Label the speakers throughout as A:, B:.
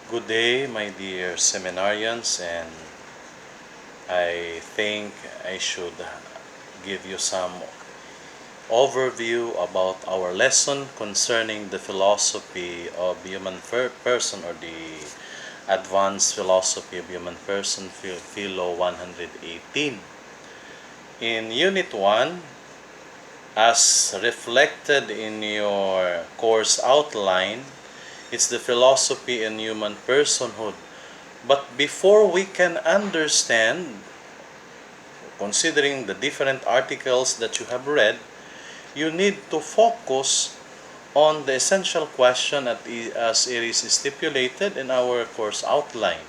A: Good day, my dear seminarians, and I think I should give you some overview about our lesson concerning the philosophy of human person, or the advanced philosophy of human person, Philo 118. In Unit 1, as reflected in your course outline, it's the philosophy in human personhood. But before we can understand, considering the different articles that you have read, you need to focus on the essential question as it is stipulated in our course outline.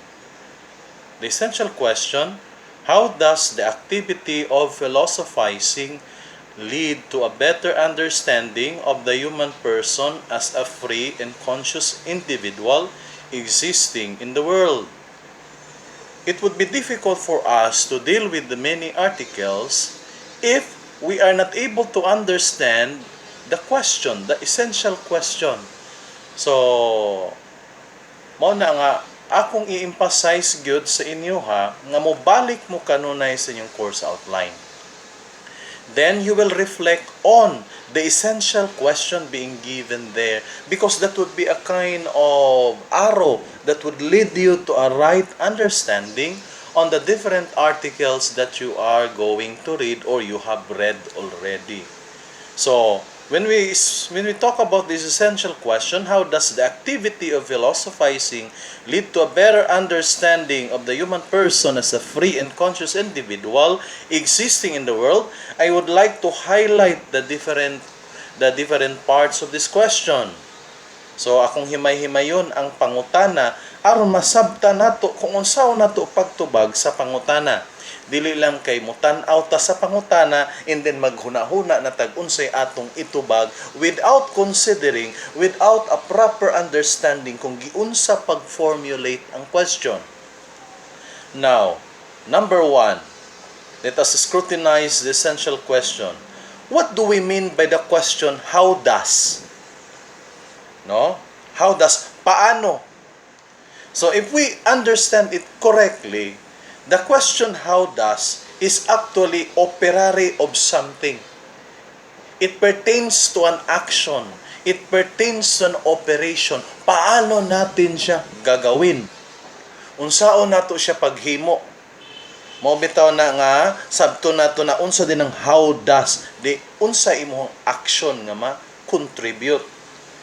A: The essential question: how does the activity of philosophizing lead to a better understanding of the human person as a free and conscious individual existing in the world? It would be difficult for us to deal with the many articles if we are not able to understand the question, the essential question. So, mao na nga akong i-emphasize gyud sa inyo nga mobalik mo kanunay sa inyong course outline. Then you will reflect on the essential question being given there, because that would be a kind of arrow that would lead you to a right understanding on the different articles that you are going to read or you have read already. So, when we talk about this essential question, how does the activity of philosophizing lead to a better understanding of the human person as a free and conscious individual existing in the world, I would like to highlight the different parts of this question. So akong himay-himayon ang pangutana aron masabta nato kung unsaon nato pagtubag sa pangutana. Dili lang kay mutan-aw ta sa pangutana and then maghuna-huna na tag-unsay atong itubag without considering, without a proper understanding kung giunsa pag-formulate ang question. Now, number 1, let us scrutinize the essential question. What do we mean by the question, how does? No? How does? Paano? So if we understand it correctly, the question how does is actually operary of something. It pertains to an action. It pertains to an operation. Paano natin siya gagawin? Unsaon nato siya paghimo? Mao bitaw na nga sabto nato na unsa din ang how does, di unsa imong action nga ma-contribute.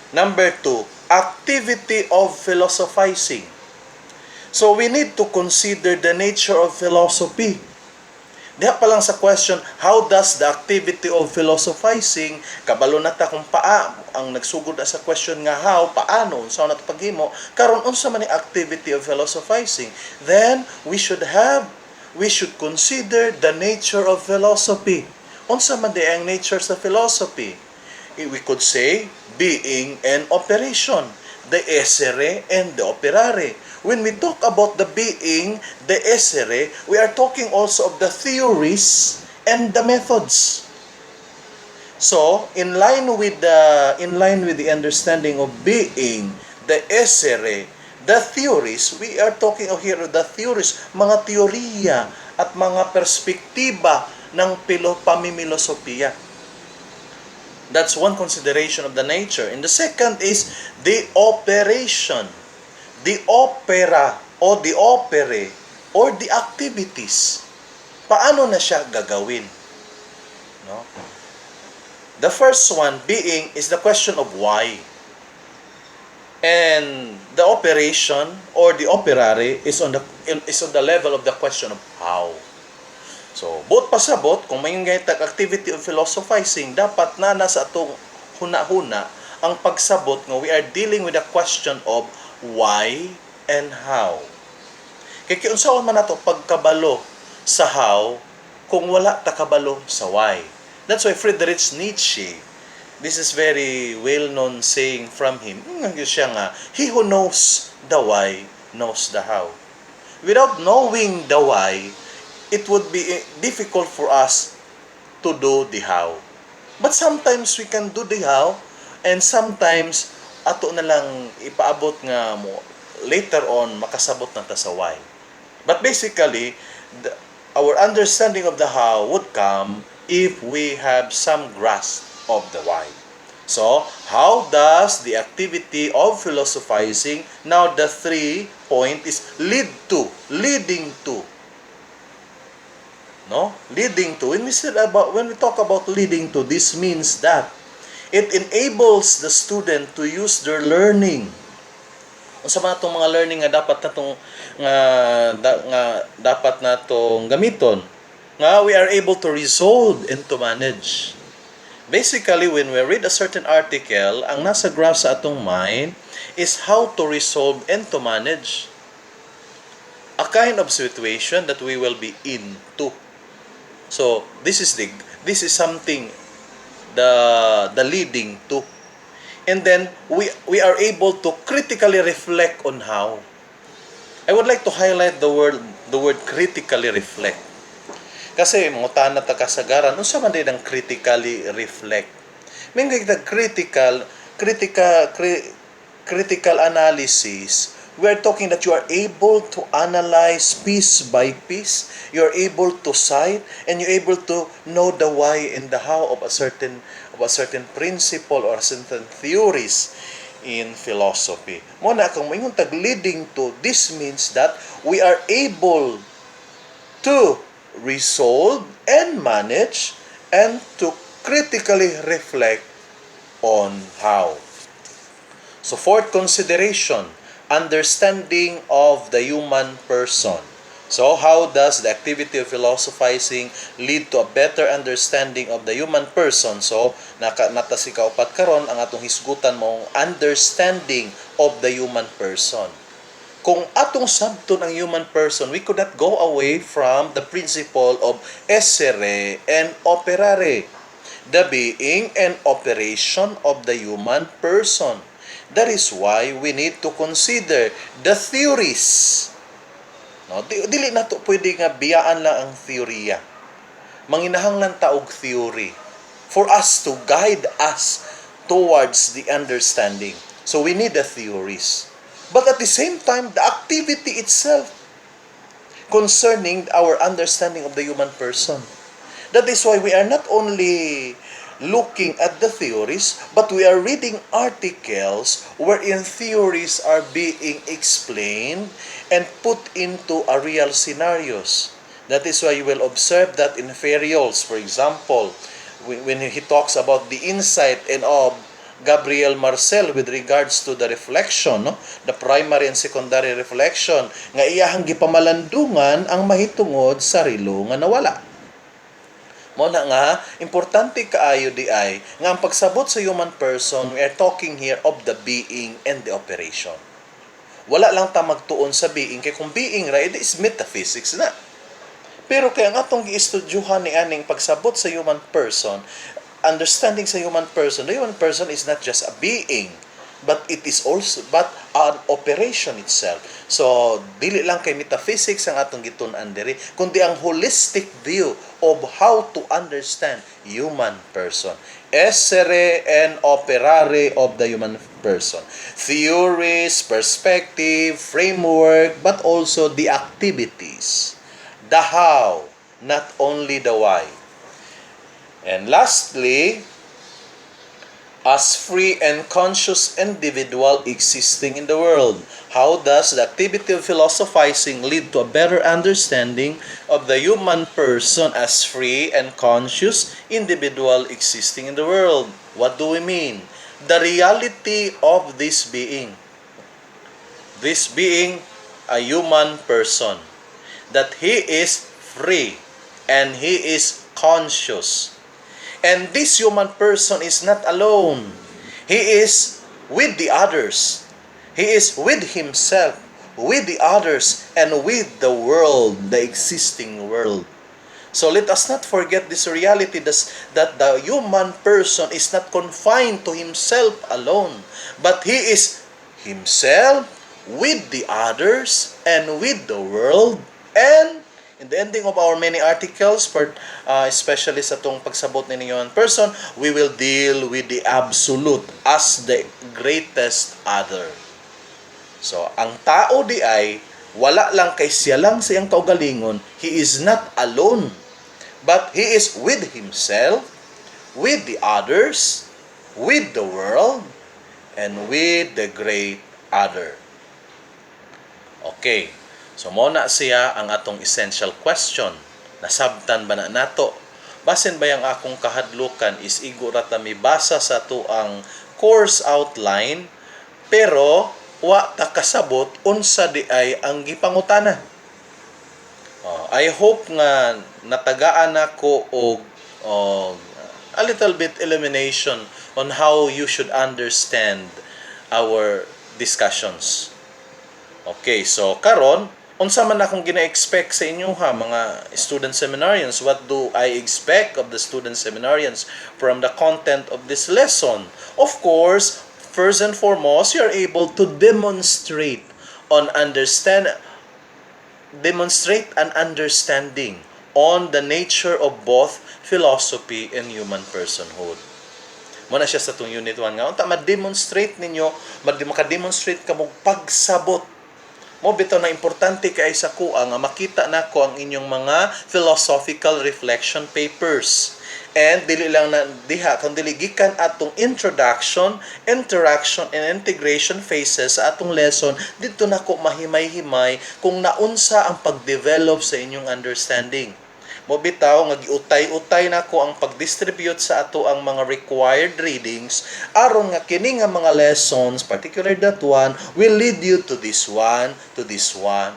A: Number 2, activity of philosophizing. So we need to consider the nature of philosophy. Diha pa lang sa question, how does the activity of philosophizing, kabalo na ta kung ang nagsugod sa question nga how, paano, unsa na paghimo, karon unsa man ni activity of philosophizing, then we should consider the nature of philosophy. Unsa man di ang nature sa philosophy? We could say being and operation, the essere and the operare. When we talk about the being, the essere, we are talking also of the theories and the methods. So, in line with the understanding of being, the essere, the theories, we are talking of here the theories, mga teorya at mga perspektiba ng pamimilosopiya. That's one consideration of the nature. And the second is the operation, the opera, or the opere, or the activities. Paano na siya gagawin? No? The first one, being, is the question of why. And the operation, or the operare, is on the level of the question of how. So, both pasabot, kung may ngaytag activity of philosophizing, dapat na nasa atong huna-huna ang pagsabot nga we are dealing with the question of why and how. Kaya kiunsaon man nato pagkabalo sa how kung wala ta kabalo sa why. That's why Friedrich Nietzsche, this is very well-known saying from him, siya nga, he who knows the why knows the how. Without knowing the why, it would be difficult for us to do the how. But sometimes we can do the how, and sometimes ato na lang ipaabot nga mo later on makasabot na ta sa why. But basically, our understanding of the how would come if we have some grasp of the why. So, how does the activity of philosophizing, now the 3 point is leading to. No? Leading to. When we talk about leading to, this means that it enables the student to use their learning. Unsa man atong mga learning nga dapat natong nga dapat natong gamiton, nga we are able to resolve and to manage. Basically, when we read a certain article, ang nasa graph sa atong mind is how to resolve and to manage a kind of situation that we will be into. So, this is something the leading to. And then we are able to critically reflect on how. I would like to highlight the word critically reflect. Kasi mutan na ta kasagaran, unsa man din ang critically reflect. Mingay the critical analysis. We are talking that you are able to analyze piece by piece. You are able to cite and you're able to know the why and the how of a certain principle or certain theories in philosophy. Mo na kung mayong tag-leading to, this means that we are able to resolve and manage and to critically reflect on how. So, fourth consideration, understanding of the human person. So, how does the activity of philosophizing lead to a better understanding of the human person? So, natasika-upat karon ang atong hisgutan mong understanding of the human person. Kung atong sabton ang human person, we could not go away from the principle of essere and operare, the being and operation of the human person. That is why we need to consider the theories. No, dili na to pwede nga biyaan lang ang teorya. Manginahanglan ta og theory for us to guide us towards the understanding. So we need the theories. But at the same time, the activity itself concerning our understanding of the human person. That is why we are not only looking at the theories, but we are reading articles wherein theories are being explained and put into a real scenarios. That is why you will observe that in Ferriols, for example, when he talks about the insight and of Gabriel Marcel with regards to the reflection, no? The primary and secondary reflection, nga iyahang gipamalandungan ang mahitungod sa rilo nga nawala. Mo na nga, importante kaayo di ay, nga ang pagsabot sa human person, we are talking here of the being and the operation. Wala lang ta magtuon sa being, kay kung being ra, it is metaphysics na. Pero kaya nga itong gi-estudyuhan ni aning pagsabot sa human person, understanding sa human person, the human person is not just a being, but it is also an operation itself. So dili lang kay metaphysics ang atong gitun-an diri, kundi ang holistic view of how to understand human person. Essere and operare of the human person. Theories, perspective, framework, but also the activities. The how, not only the why. And lastly, as free and conscious individual existing in the world. How does the activity of philosophizing lead to a better understanding of the human person as free and conscious individual existing in the world? What do we mean? The reality of this being. This being a human person. That he is free and he is conscious. And this human person is not alone. He is with the others. He is with himself, with the others, and with the world, the existing world. So let us not forget this reality that the human person is not confined to himself alone, but he is himself with the others and with the world. And in the ending of our many articles, especially sa itong pagsabot ni human person, we will deal with the absolute as the greatest other.
B: So, ang tao di ay wala lang kay siya lang sa iyang kaugalingon. He is not alone, but he is with himself, with the others, with the world, and with the great other. Okay. So, muna siya ang atong essential question. Nasabtan ba na nato? Basin ba yung akong kahadlukan is igura ta mibasa sa to ang course outline, pero wa ta kasabot unsa di ay ang gipangutana. I hope nga natagaan ako og a little bit illumination on how you should understand our discussions. Okay, so karon unsa man akong gina-expect sa inyo ha mga student seminarians? What do I expect of the student seminarians from the content of this lesson? Of course, first and foremost, you are able to demonstrate an understanding on the nature of both philosophy and human personhood. Muna siya sa itong unit 1 nga. Unta, ma-demonstrate ninyo, maka-demonstrate ka mong pagsabot. Mo bitaw na importante kay sa kuha nga makita nako ang inyong mga philosophical reflection papers. And dili lang na diha kung dili gikan atong introduction, interaction, and integration phases sa atong lesson, dito nako mahimay-himay kung naunsa ang pag-develop sa inyong understanding. Mo bitaw nga giutay-utay nako ang pag-distribute sa ato ang mga required readings aron nga kini nga mga lessons, particular that one, will lead you to this one,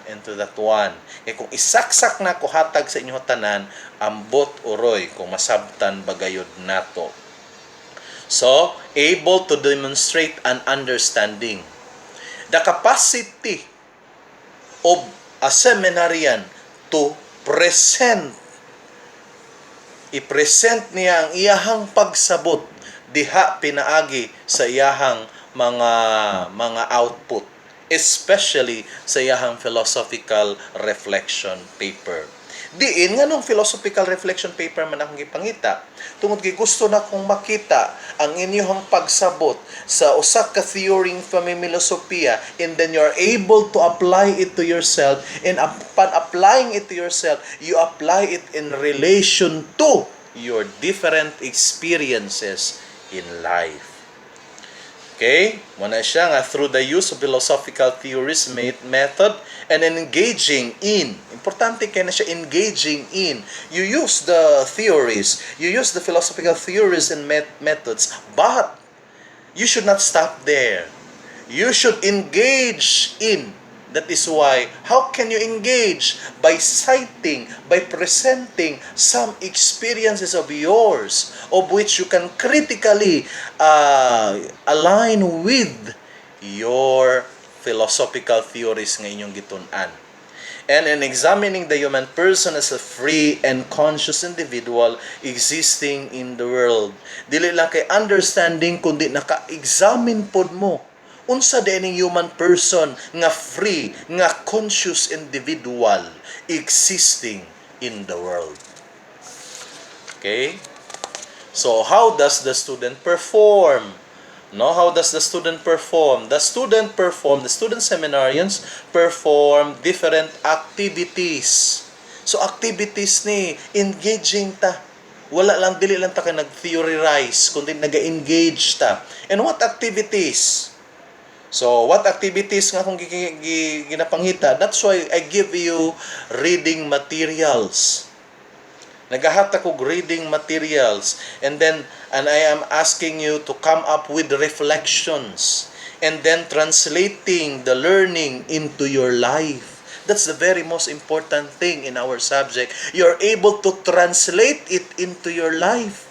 B: and to that one. E kung isaksak nako hatag sa inyo tanan, ambot uroy kung masabtan bagayod nato. So, able to demonstrate an understanding. The capacity of a seminarian to i-present niya ang iyahang pagsabot diha pinaagi sa iyahang mga output, especially sa iyahang philosophical reflection paper. Diin nga nung philosophical reflection paper man akong gipangita, tungod kay gusto na kong makita ang inyong pagsabot sa usa ka theory ng pamimilosopiya, and then you are able to apply it to yourself, and upon applying it to yourself, you apply it in relation to your different experiences in life. Okay? Muna siya nga through the use of philosophical theories method and engaging in. Importante kaya na siya engaging in. You use the theories, you use the philosophical theories and methods, but you should not stop there. You should engage in. That is why, how can you engage? By citing, by presenting some experiences of yours, of which you can critically align with your philosophical theories nga inyong gitun-an. And in examining the human person as a free and conscious individual existing in the world, dili lang kay understanding, kundi naka-examine pod mo unsa din ning human person nga free, nga conscious individual existing in the world. Okay? So, how does the student perform? No, how does the student perform? The student seminarians perform different activities. So, activities ni engaging ta. Wala lang, dili lang ta ka nag-theorize, kundi nag-engage ta. And what activities? So, what activities nga kung ginapanghita? That's why I give you reading materials. Nagahat ako reading materials. And I am asking you to come up with reflections. And then translating the learning into your life. That's the very most important thing in our subject. You're able to translate it into your life.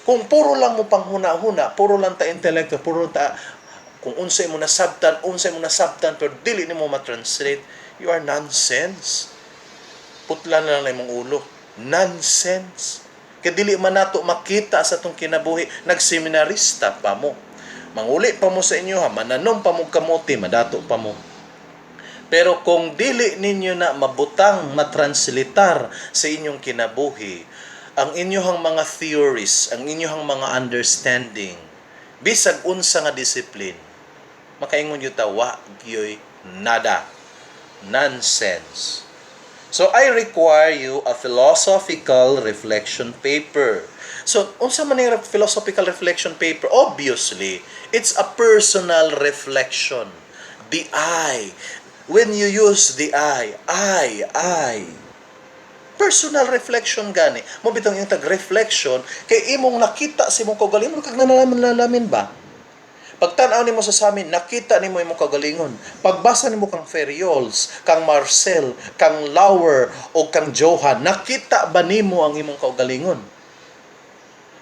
B: Kung puro lang mo panghuna-huna, puro lang ta intellectual, puro ta kung unsay mo nasabtan, pero dili nimo ma-translate, you are nonsense. Putlan lang na imong ulo. Nonsense. Kaya dili man nato makita sa itong kinabuhi, nagseminarista pa mo. Manguli pa mo sa inyo ha, mananom pa mo kamote, madato pa mo. Pero kung dili ninyo na mabutang matranslatar sa inyong kinabuhi, ang inyong mga theories, ang inyong mga understanding, bisag unsa nga discipline, makaingon yuta wa gyoy nada. Nonsense. So I require you a philosophical reflection paper. So unsa man yung philosophical reflection paper? Obviously, it's a personal reflection. The I. When you use the I. Personal reflection gani. Mo bitong yung tag-reflection kay imong nakita sa imong kaugalingon kag nalalamin ba? Pagtanaw nimo sa samin, nakita nimo imong kagalingon. Pagbasa nimo kang Ferriols, kang Marcel, kang Lauer o kang Johan, nakita ba nimo ang imong kagalingon?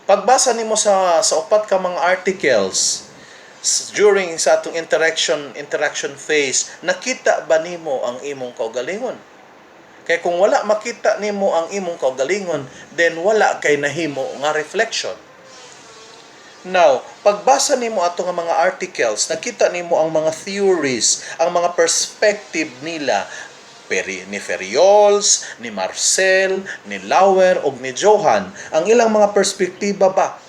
B: Pagbasa nimo sa upat ka mga articles during sa atong interaction phase, nakita ba nimo ang imong kagalingon? Kaya kung wala makita nimo ang imong kagalingon, then wala kay nahimo nga reflection. Now, pagbasa nimo ato nga mga articles, nakita nimo ang mga theories, ang mga perspective nila ni Ferriols, ni Marcel, ni Lauer ug ni Johan. Ang ilang mga perspektiba ba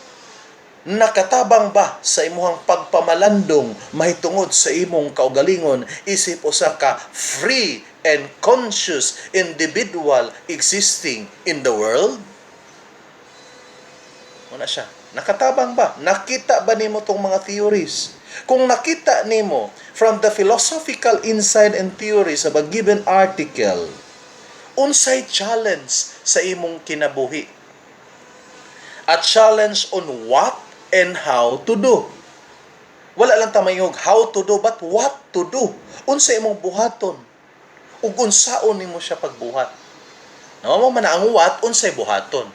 B: nakatabang ba sa imuhang pagpamalandong mahitungod sa imong kaugalingon isip usa ka free and conscious individual existing in the world? Muna siya. Nakatabang ba? Nakita ba nimo tong mga theories? Kung nakita nimo from the philosophical insight and theories of a given article, unsay challenge sa imong kinabuhi? A challenge on what and how to do. Wala lang tamayog how to do, but what to do. Unsay imong buhaton? Ug unsaon nimo siya pagbuhat? No, mo man ang what, unsay buhaton.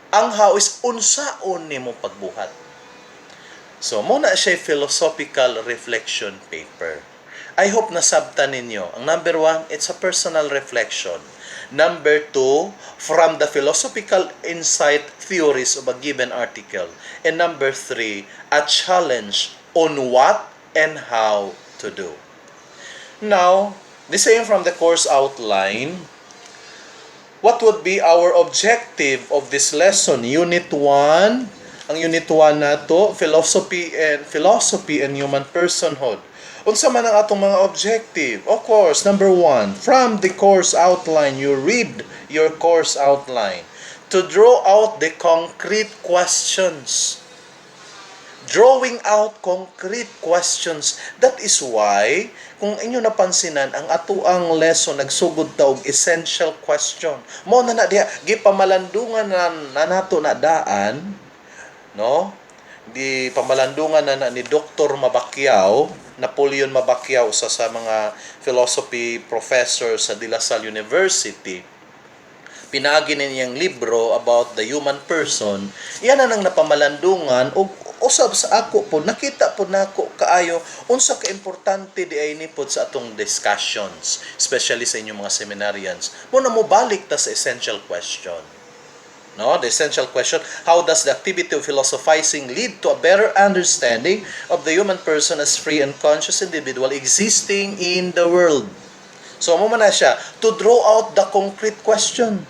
B: Ang how is unsaon nimo pagbuhat. So, muna siya philosophical reflection paper. I hope nasabtan ninyo. Ang number 1, it's a personal reflection. Number 2, from the philosophical insight theories of a given article. And number 3, a challenge on what and how to do. Now, the same from the course outline. What would be our objective of this lesson? Unit 1. Ang Unit 1 nato, philosophy and human personhood. Unsa man ang atong mga objective? Of course, number 1, from the course outline, you read your course outline to draw out the concrete questions. Drawing out concrete questions. That is why, kung inyo napansinan, ang atuang lesson nagsugod ta og essential question. Mo na diha gipamalandungan na nato na daan, no? Di pamalandungan na ni Dr. Mabacquiao, Napoleon Mabacquiao, sa mga philosophy professor sa De La Salle University. Pinagi niyang libro about the human person. Iyan na nang napamalandungan o usab sa ako po, nakita po nako kaayo unsa ka importante di ay nipod sa atong discussions, especially sa inyong mga seminarians. Muna mo balik ta sa essential question. No, the essential question, how does the activity of philosophizing lead to a better understanding of the human person as free and conscious individual existing in the world? So mo man na siya to draw out the concrete question.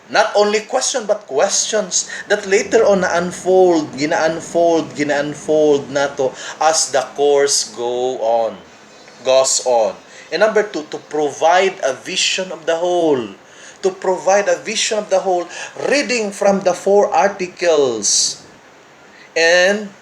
B: Not only question, but questions that later on gina-unfold nato as the course goes on. And number 2, to provide a vision of the whole. To provide a vision of the whole, reading from the 4 articles. And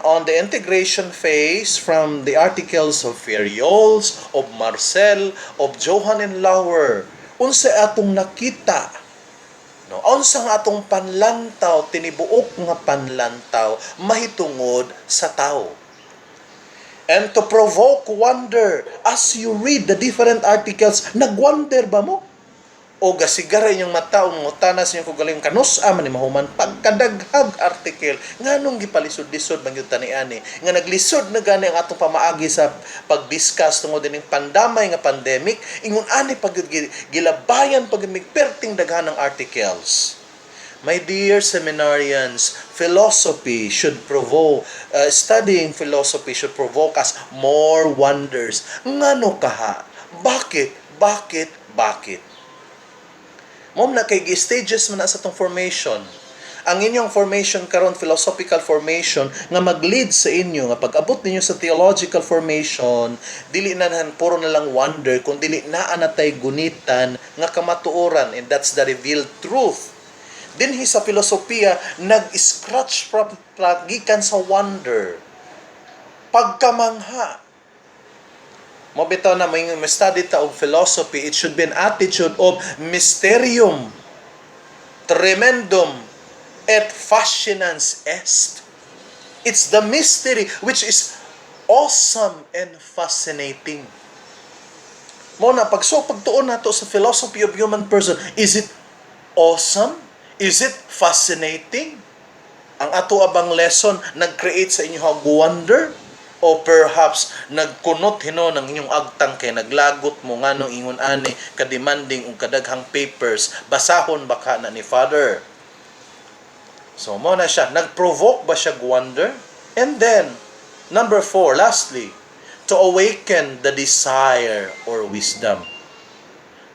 B: on the integration phase, from the articles of Ferriols, of Marcel, of Johan and Lauer, unsa atong nakita, no? Unsa nga atong panlantaw, tinibuok nga panlantaw mahitungod sa tao. And to provoke wonder as you read the different articles, nagwonder ba mo? O gasigara inyong mataon mo tanas inyong kugaling kanus man ni mahuman pagkadaghag article nganong gipalisod-lisod man gyud tani-ani nga naglisod na gani ang atong pamaagi sa pag-discuss tungod dining pandamay nga pandemic ingon ani pag gilabayan pag migperting daghan ng articles. My dear seminarians, philosophy should studying philosophy should provoke us more wonders. Ngano kaha? Bakit? Mom na kay stages man sa atong formation. ang inyong formation karon philosophical formation nga mag-lead sa inyo nga pag-abot ninyo sa theological formation, dili na puro na lang wonder, kung dili naa natay gunitan nga kamatuoran, and that's the revealed truth. Dinhi sa filosofiya nag-scratch gikan sa wonder, pagkamangha. Mo bitaw na may study ta og philosophy, it should be an attitude of mysterium tremendum et fascinans est. It's the mystery which is awesome and fascinating. Mo na pagtuon nato sa philosophy of human person, is it awesome? Is it fascinating? Ang ato abang lesson nag-create sa inyo wonder? O perhaps nagkunot hino ng inyong agtang kay naglagot mo nga nung ingon ani kademanding og kadaghang papers, basahon baka na ni Father. So mo na siya, nagprovoke ba siya wonder? And then number 4, lastly, to awaken the desire or wisdom.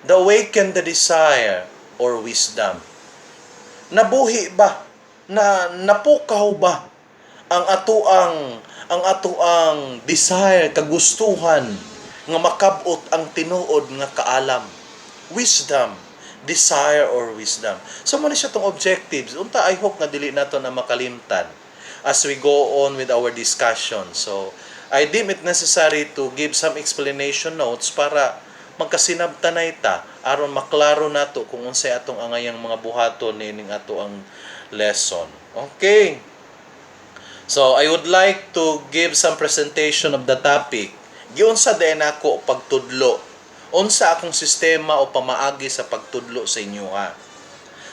B: To awaken the desire or wisdom. Nabuhi ba? Napukaw ba ang atoang desire, kagustuhan nga makabot ang tinuod nga kaalam? Wisdom, desire or wisdom. So mo siya tong objectives. Unta, I hope nga dili nato na makalimtan as we go on with our discussion. So I deem it necessary to give some explanation notes para magkasinabtanay ta aron maklaro nato kung unsay atong angayang mga buhaton nining ato ang lesson. Okay. So, I would like to give some presentation of the topic. Giunsa din ako pagtudlo. Unsa akong sistema o pamaagi sa pagtudlo sa inyo ha.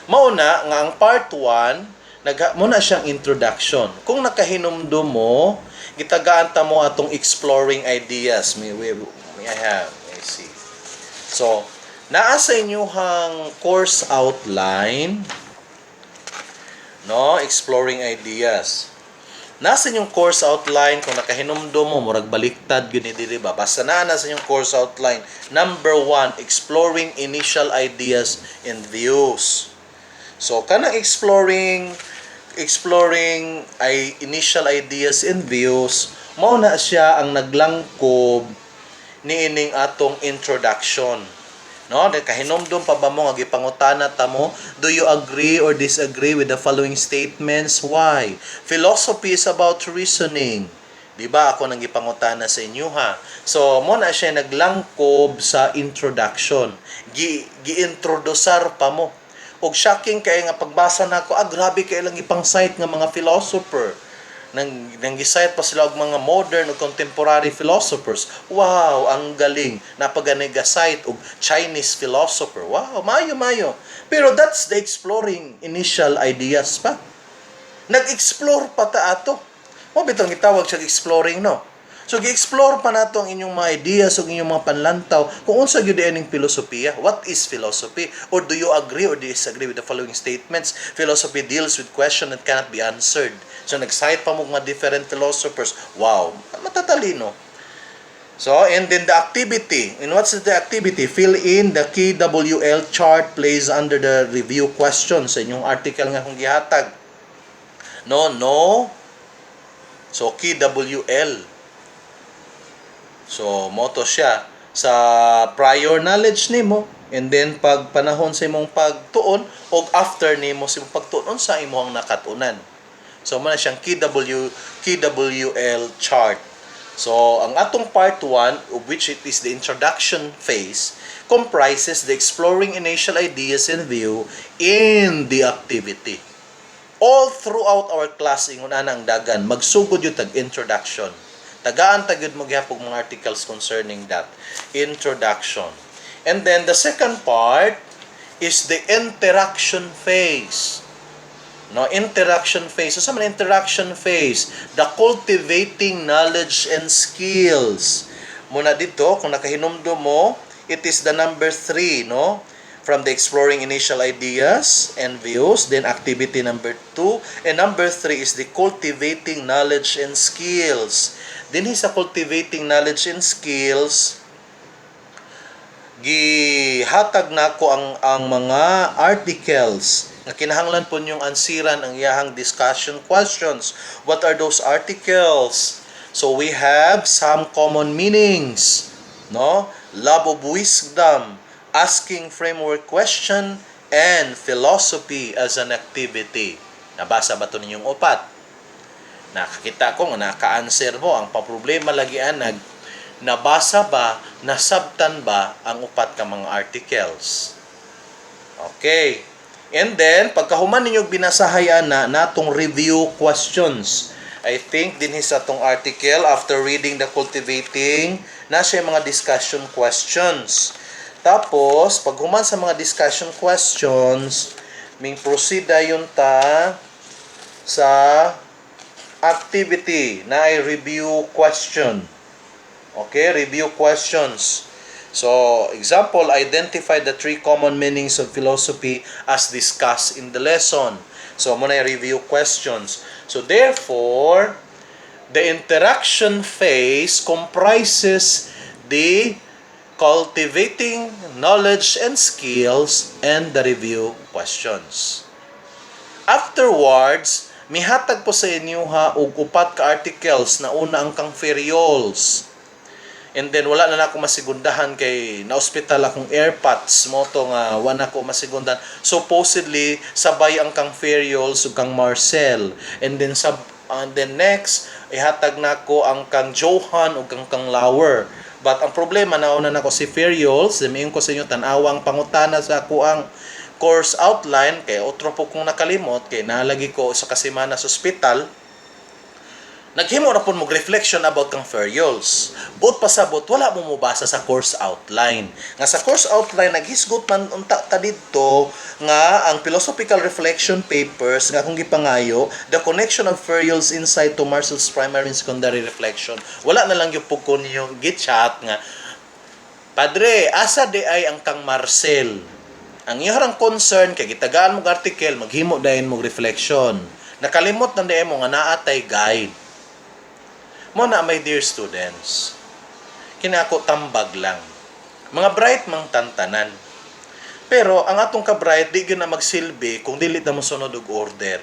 B: Mauna nga ang part 1, muna siyang introduction. Kung nakahinumdum mo, gitagaan ta mo atong exploring ideas. I see. So, naa sa inyong course outline, no, exploring ideas. Nasa inyong course outline, kung nakahinumdum mo, murag baliktad, gini dili ba? Basta nasa inyong course outline. Number 1, exploring initial ideas and views. So, kanang exploring initial ideas and views, mao na siya ang naglangkob niining atong introduction. No, kahinumdum pa ba mo nga gipangutana ta mo, do you agree or disagree with the following statements? Why? Philosophy is about reasoning. Di ba ako nang gipangutana sa inyo ha? So mo na siya naglangkob sa introduction. Giintrodusar pa mo. Og shocking kay nga pagbasa nako, grabe kay lang ipang cite nga mga philosopher. Nang gisite pa sila og mga modern o contemporary philosophers. Wow, ang galing. Napaganagasite og Chinese philosopher. Wow, mayo. Pero that's the exploring initial ideas pa. Nag-explore pa ta ato. Mo bitong gitawag siya exploring, no? So gi-explore pa nato ang inyong mga ideas o inyong mga panlantaw kung unsa gyud ining filosofiya. What is philosophy? Or do you agree or disagree with the following statements? Philosophy deals with questions that cannot be answered. So nag-cite pa mo mga different philosophers. Wow, matatalino. So, and then the activity. And what's the activity? Fill in the KWL chart placed under the review questions sa inyong article nga kung gihatag. No. So, KWL. So, moto siya sa prior knowledge nimo, and then pag panahon sa imong pagtuon o after nimo sa imong pagtuon sa imong nakatunan. So, muna siyang KWL chart. So, ang atong part 1, of which it is the introduction phase, comprises the exploring initial ideas and view in the activity. All throughout our class, ingon ana ang dagan, magsugod yung tag-introduction. Tagaan tagid mo gyapon mga articles concerning that introduction. And then the second part is the interaction phase. No, interaction phase. So, sa man interaction phase, the cultivating knowledge and skills. Muna dito, kung nakahinumdum mo, it is the number 3, no? From the exploring initial ideas and views, then activity number 2, and number 3 is the cultivating knowledge and skills. Dinhi sa cultivating knowledge and skills, gihatag nako ang mga articles nga kinahanglan po niyong ansiran ang iyahang discussion questions. What are those articles? So we have some common meanings, no? Love of wisdom, asking framework question, and philosophy as an activity. Nabasa ba ito ninyong upat? Nakakita ko nga naka-answer mo. Ang paproblema lagi anag, nabasa ba, nasabtan ba ang upat ka mga articles? Okay. And then, pagkahuman ninyo binasahayan na natong review questions. I think din sa atong article, after reading the cultivating, na siya mga discussion questions. Tapos, paghuman sa mga discussion questions, may proceed yun ta sa activity na ay review question. Okay, review questions. So, example, identify the 3 common meanings of philosophy as discussed in the lesson. So, muna yung review questions. So, therefore, the interaction phase comprises the cultivating knowledge and skills and the review questions. Afterwards, mihatag po sa inyo og upat ka articles na una ang kang ferrioles. And then wala na ako masigundahan kay na-hospital akong airpods mo to nga wala ko masigundahan. Supposedly sabay ang kang ferrioles ug kang Marcel. And then next ihatag nako ang kang Johan ug kang Lauer. But ang problema nauna nako si ferrioles, dimiyon ko sa inyo tan-awang pangutana sa ako ang course outline kay otro po kong nakalimot kay nalagi ko sa kasimana sa hospital. Naghimo na po mo reflection about kang ferrioles. But pasabot, wala mo mabasa sa course outline. Nga sa course outline, naghisgot man unta ta dito nga ang philosophical reflection papers nga kung gipangayo, the connection of ferrioles insight to Marcel's primary and secondary reflection. Wala na lang yung pugkon niyo gitchat nga, Padre, asa di ay ang kang Marcel? Ang iyorang concern kay gitagaan mo article, maghimo dayon mo reflection. Nakalimot na diay mo nga naatay guide. Mo na, my dear students, kinako tambag lang. Mga bright mang tantanan. Pero ang atong ka-bright di gyud na magsilbi kung dili ta mo sunod og order.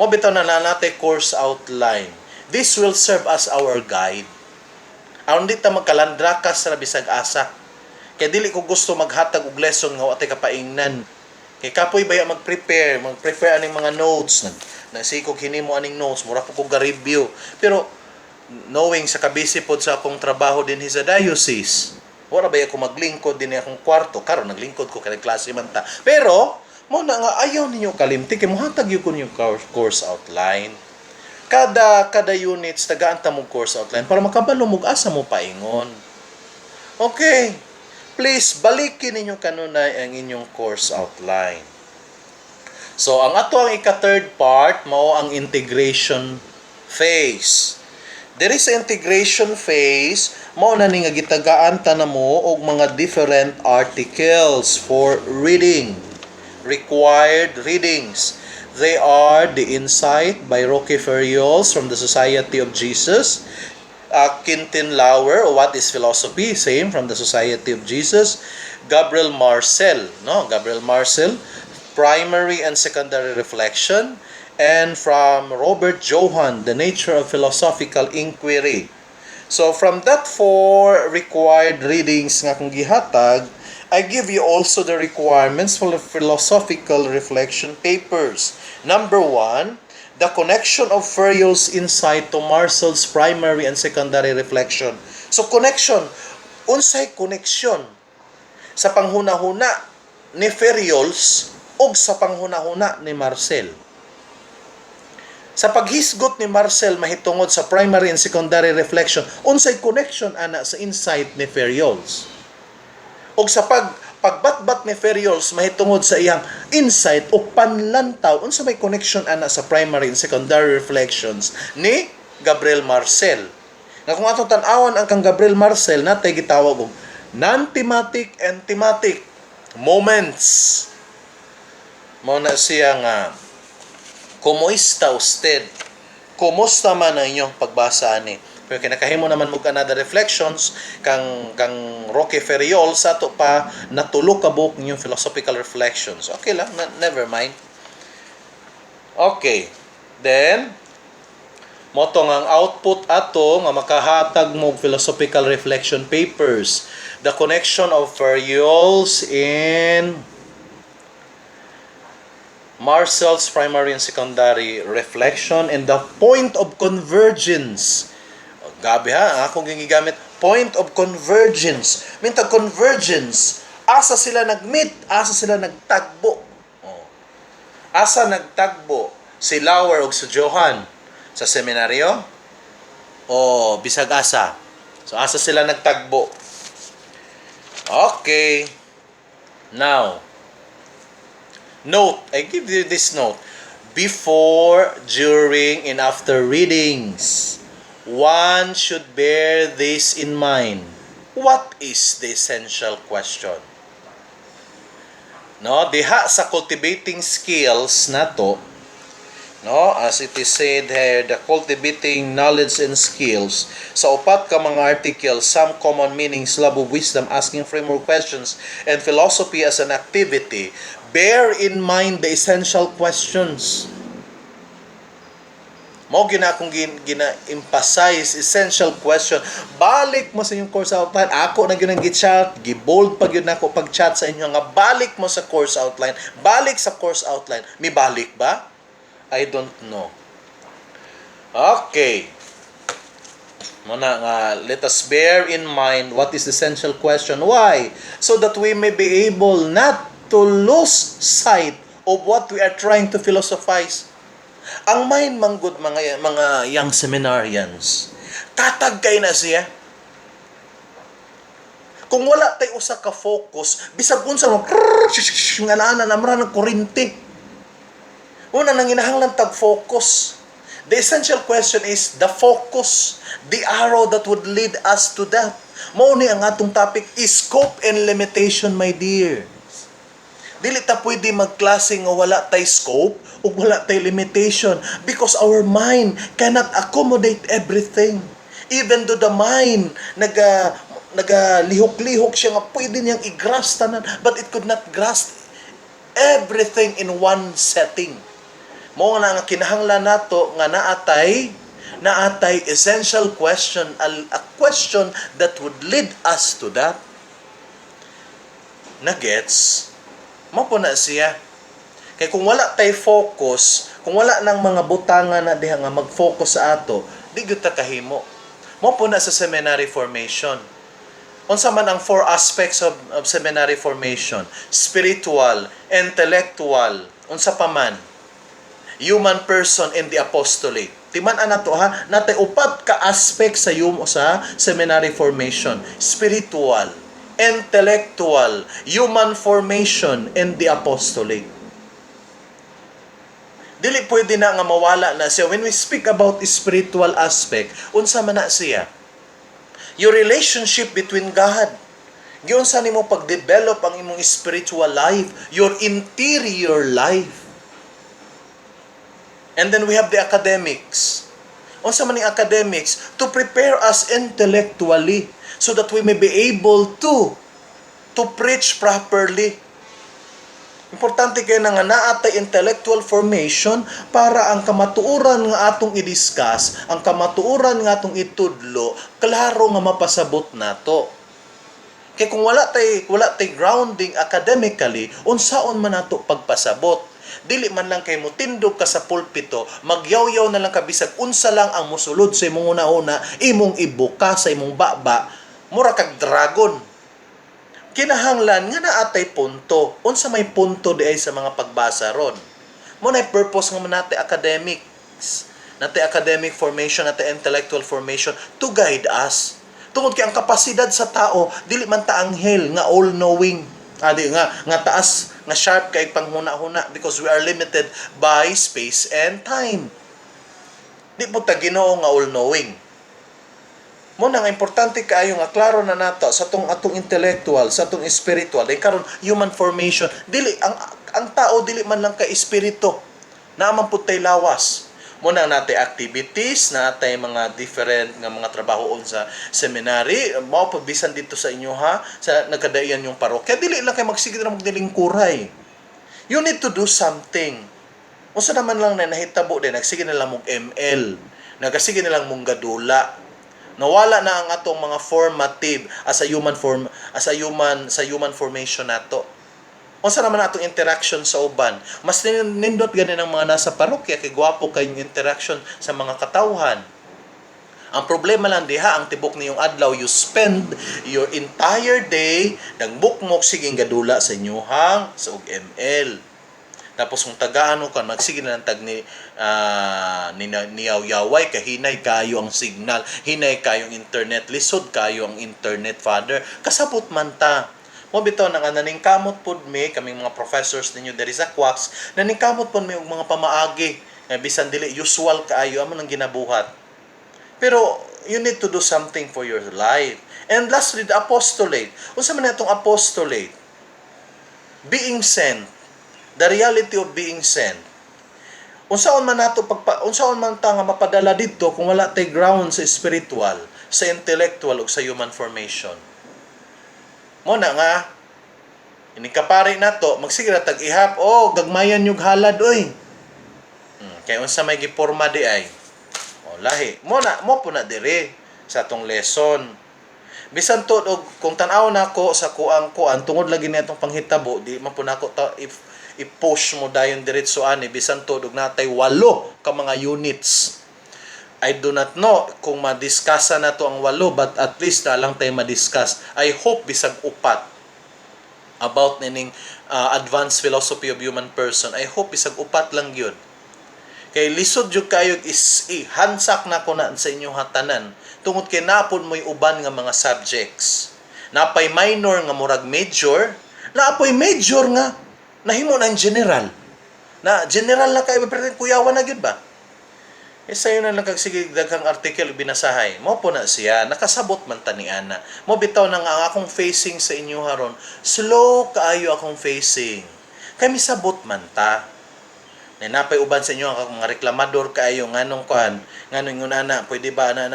B: Mo bitaw na natay course outline. This will serve as our guide. Aron di ta magkalandrakas sa bisag asa. Kay dili ko gusto maghatag og lesson nga wa tay kapaingnan. Kay kapoy baya mag-prepare aning mga notes. Nasikog hinimo aning notes, mura ko ga-review. Pero knowing sa kabisi pod sa akong trabaho din sa diocese, wala ba ako maglingkod din akong kwarto, karon naglingkod ko kay klase man ta. Pero mo na nga ayaw ninyo kalimti kay mohatag gyud ko yung course outline. Kada units tagaan ta mo course outline para makabalo mo asa mo paingon. Okay. Please balikin ninyo kanunay ang inyong course outline. So ang ato ang ika-third part mao ang integration phase. There is integration phase, mao na ni nga gitagaan ta namo og mga different articles for reading. Required readings. They are the Insight by Roque Ferriols from the Society of Jesus, Quintin Lauer, What is Philosophy? Same from the Society of Jesus. Gabriel Marcel, Primary and Secondary Reflection. And from Robert Johan, The Nature of Philosophical Inquiry. So from that 4 required readings nga kung gihatag, I give you also the requirements for the philosophical reflection papers. Number 1, the connection of Ferriols' insight to Marcel's primary and secondary reflection. So connection, unsay connection sa panghuna-huna ni Ferriols ug sa panghuna-huna ni Marcel. Sa paghisgot ni Marcel mahitungod sa primary and secondary reflection, unsay connection ana sa insight ni Ferriols? O sa pagbatbat ni Ferriols mahitungod sa iyang insight o panlantaw, unsa may connection ana sa primary and secondary reflections ni Gabriel Marcel? Nga kung atong tan-awan ang kang Gabriel Marcel, natay gitawag og non-thematic and thematic moments. Mao na siya nga, Kumusta usted? Kumusta man ang inyong pagbasa ani? Pero kinakahimo naman mo another reflections kang Roque Ferriol sa to pa natulog ka book yung philosophical reflections. Okay lang, never mind. Okay. Then moto ang output ato nga makahatag mo philosophical reflection papers. The connection of Ferriols in Marcel's primary and secondary reflection and the point of convergence. Gabi ha, ang akong gigamit, point of convergence. Minta convergence, asa sila nagmeet, asa sila nagtagbo. Asa nagtagbo si Lauer ug si Johan sa seminaryo? O bisag asa. So asa sila nagtagbo? Okay. Now, note, I give you this note. Before, during, and after readings, one should bear this in mind. What is the essential question? No, diha sa cultivating skills nato, no, as it is said here, the cultivating knowledge and skills, sa upat ka mga articles, some common meanings, love of wisdom, asking framework questions, and philosophy as an activity, bear in mind the essential questions. Mo gina akong gina-emphasize essential question. Balik mo sa inyong course outline. Ako na gyud gi-chat, gi-bold pag yun ako pag-chat sa inyo nga balik mo sa course outline. Balik sa course outline. Mi balik ba? I don't know. Okay. Muna nga, let us bear in mind what is the essential question. Why? So that we may be able not to lose sight of what we are trying to philosophize. Ang mind manggod mga young seminarians, tatagkay na siya. Kung wala tay usa ka focus, bisag unsa mo nga naa namra ng kuryente. Una nang hinahanglan tag focus. The essential question is the focus, the arrow that would lead us to that. Mao ni ang atong topic is scope and limitation, my dear. Dili ta pwede magklase nga wala tay scope o wala tay limitation because our mind cannot accommodate everything. Even though the mind nagalihok-lihok siya nga pwede niyang i-grasp tanan, but it could not grasp everything in one setting. Mao nga nga kinahanglan nato nga naatay essential question, a question that would lead us to that. Nagets? Mao po na siya. Kaya kung wala tay focus, kung wala nang mga butangan na diha nga mag-focus sa ato, di gyud ta kahimo. Mao po na sa seminary formation. Unsa man ang four aspects of seminary formation? Spiritual, intellectual, unsa pa man? Human person and the apostolate. Timan-an nato ha, natay upat ka aspect sa seminary formation. Spiritual, intellectual, human formation, and the apostolate. Dili pwede na nga mawala na siya. When we speak about spiritual aspect, unsa man na siya? Your relationship between God. Giunsa nimo pag-develop ang imong spiritual life, your interior life. And then we have the academics. Unsa man ni academics? To prepare us intellectually so that we may be able to preach properly. Importante kay nga naatay intellectual formation para ang kamatuoran nga atong i-discuss, ang kamatuoran nga atong itudlo, klaro nga mapasabot nato. Kay kung wala tay grounding academically, unsaon man nato pagpasabot? Dili man lang kay mo tindog ka sa pulpito, magyaw-yaw na lang ka bisag unsa lang ang mosulod sa imong una-una, imong ibuka sa imong baba, mura kag dragon. Kinahanglan nga naatay punto. Unsa may punto di ay sa mga pagbasa ron. Mo nay purpose nga manate academics, nate academic formation, nate intellectual formation to guide us. Tungod kay ang kapasidad sa tao dili man ta anghel nga all knowing. Nga taas nga sharp kay panghuna-huna because we are limited by space and time. Di po ta Ginoo nga all knowing. Mo na nga importante kaayo nga klaro na nato sa atong intellectual, sa atong spiritual, day karon human formation. Dili ang tao dili man lang ka espiritu. Naaman pud tay lawas. Muna natay activities, natay mga different nga mga trabahoon sa seminary. Mao pagbisan dito sa inyo ha, sa nagkadaian yung parokya. Dili lang kay magsige na magdilingkuray. You need to do something. Unsa naman lang na nahitabo din, nagsige na lang mong ML. Nagasige na lang mong gadula. Nawala na ang atong mga formative as a human formation nato. Unsa naman atong interaction sa uban? Mas nindot gani ng mga nasa parokya kay gwapo kay yung interaction sa mga katawhan. Ang problema lang diha, ang tibok niyong adlaw, you spend your entire day nagbukmok siging gadula sa inyuhang sa ML. Tapos kung tagaano ka, magsige na ng tag niyaw-yaway, kahinay kayo ang signal, hinay kayong internet, lisod kayo ang internet, father. Kasabot man ta. Mo bitaw nga naningkamot pod mi kaming mga professors ninyo diri sa Quacks, naningkamot pod mi og mga pamaagi nga bisan dili usual kaayo amo nang ginabuhat. Pero you need to do something for your life. And lastly, the apostolate. Unsa man atong apostolate? Being sent. The reality of being sent. Unsaon man ta nga mapadala didto kung wala tay ground sa spiritual, sa intellectual ug sa human formation. Mo na nga inikapari nato magsige na tag-ihap gagmayan yung halad oy. Kay unsa may giporma di ay. Lahi. Mo po na dire sa atong lesson. Bisan to og kung tan-aw nako sa kuang tungod lagi ni atong panghitabo di man po nako i-push mo dayon diretso ani bisan to og natay 8 ka mga units. I do not know kung madiscussa na to ang 8 but at least na lang tayo madiscuss. I hope bisag upat about nining advanced philosophy of human person. I hope bisag upat lang yun. Kay lisod jud kayo is hansak na ko na sa inyong hatanan tungod kay napon mo'y uban nga mga subjects. Napay minor nga murag major, napoy major nga nahimo ng general. Na general na kayo pero kuyawan na gyud ba? Sayo na lang sige daghang article binasahay. Mo po na siya, nakasabot man ta ni ana. Mo bitaw nang ang akong facing sa inyo haron, slow kaayo akong facing. Kay misabot man ta. Napay uban sa inyo ang mga reklamador kaayo nganong nganong ana, pwede ba na.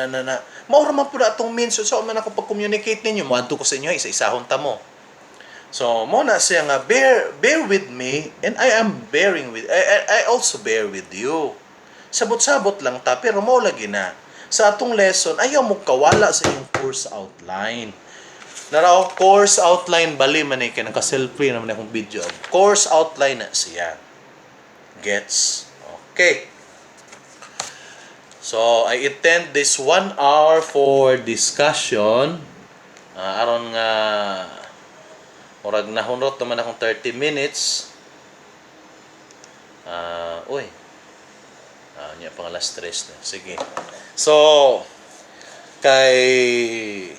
B: Mao man pud atong means so man ako pag-communicate ninyo, moadto ko sa inyo isa-isahon ta mo. So mo na siya nga bear with me and I am bearing with I also bear with you. Sabot-sabot lang ta, pero mao lagi na. Sa atong lesson, ayaw mo kawala sa iyong course outline. Naraw, course outline, bali man kaya naka-selfie naman akong video. Course outline na siya. Gets? Okay. So, I intend this 1 hour for discussion. Aron nga, orag nahunot naman akong 30 minutes. Niya pang alas 3 na. Sige. So, kay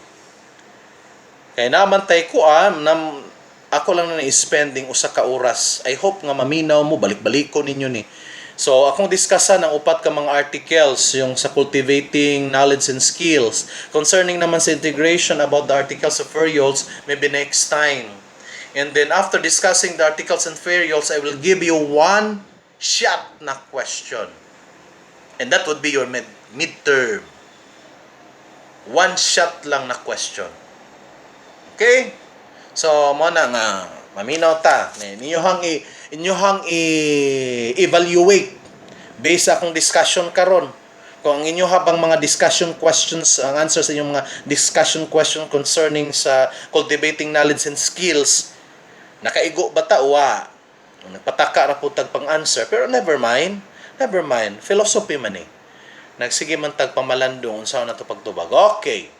B: namantay ko ako lang na spending usa ka oras. I hope nga maminaw mo, balik-baliko ninyo ni. So, akong diskussan ang upat ka mga articles, yung sa cultivating knowledge and skills. Concerning naman sa integration about the articles of ferials, maybe next time. And then, after discussing the articles and ferials, I will give you one shot na question. And that would be your midterm. One shot lang na question. Okay? So, mo na nga, maminaw ta. Inyohang i-evaluate based sa akong discussion karon. Kung ang inyo habang mga discussion questions, ang answer sa inyong mga discussion question concerning sa cultivating knowledge and skills, nakaigo ba ta? Nagpataka ra po tag pang-answer. Pero never mind. Philosophy man Nagsige man tag pamalandong unsa na to pagtubag. Okay.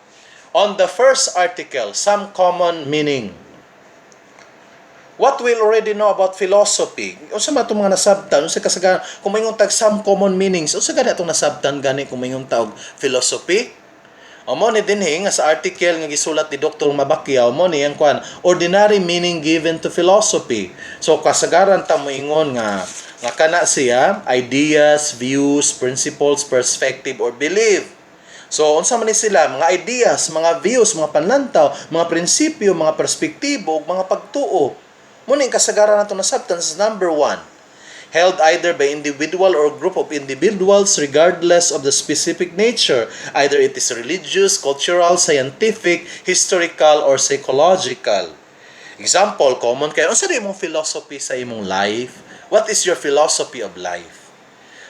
B: On the first article, some common meaning. What we already know about philosophy? Unsa man itong mga nasabtan? Unsa kasagaran kung mayong tag some common meanings? Unsa gani itong nasabtan gani kung mayong tawag philosophy? Mo ni dinhi nga sa article nga gisulat ni Dr. Mabakyaw mo ni ang ordinary meaning given to philosophy. So kasagaran ta moingon nga kana siya ideas, views, principles, perspective or belief. So unsa man ni sila mga ideas, mga views, mga panlantaw, mga prinsipyo, mga perspektibo ug mga pagtuo. Muna yung kasagaran nato nasabtan sa number 1. held either by individual or group of individuals regardless of the specific nature, either it is religious, cultural, scientific, historical, or psychological. Example, common kayo, unsa di imong philosophy sa imong life? What is your philosophy of life?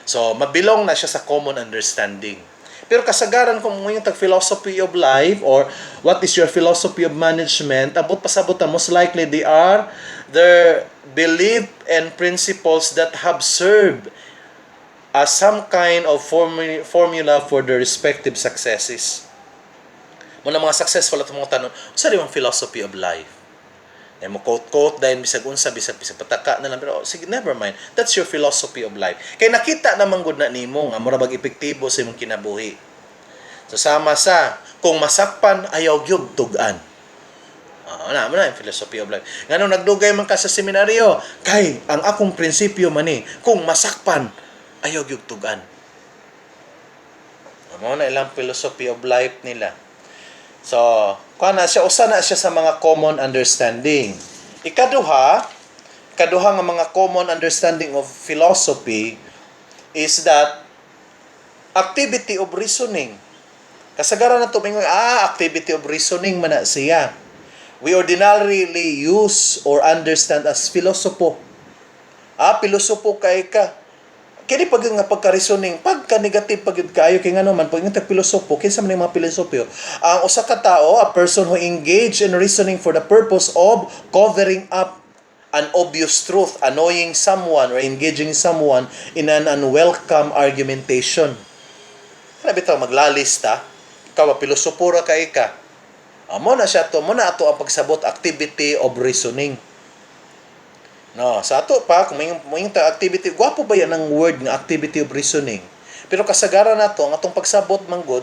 B: So, mabilong na siya sa common understanding. Pero kasagaran kung mo yung philosophy of life or what is your philosophy of management, abot pasabot most likely they are their belief and principles that have served as some kind of formula for their respective successes. Muna mga successful at mga tanong, sa yung philosophy of life? Eh mo quote dahil bisag unsa bisag pataka na lang, pero sige, never mind, that's your philosophy of life. Kay nakita naman gud na nimo nga mura bag epektibo sa imong kinabuhi. So sama sa kung masakpan ayaw gyud tugan. Na yung philosophy of life. Ngano nagdugay man ka sa seminaryo, kay ang akong prinsipyo man ni kung masakpan ayaw gyud tugan. Mao na ilang philosophy of life nila. So, usa na siya sa mga common understanding. Ikaduha nga mga common understanding of philosophy is that activity of reasoning. Kasagaran na tumingon, activity of reasoning man na siya. We ordinarily use or understand as filosopo. Pilosopo kay ka. Kini pag nga pagka-reasoning, pagka-negative pag kayo kay ngano man pag yung tag-pilosopo, kinsa man yung mga pilosopyo, ang usa ka tao, a person who engage in reasoning for the purpose of covering up an obvious truth, annoying someone or engaging someone in an unwelcome argumentation. Kana bitaw maglalista, ikaw pilosopura kay ka. Mo na siya to, mo na ato ang pagsabot activity of reasoning. No, sa ato pa kung may activity, gwapo ba yan ang word nga activity of reasoning. Pero kasagaran nato ang atong pagsabot manggod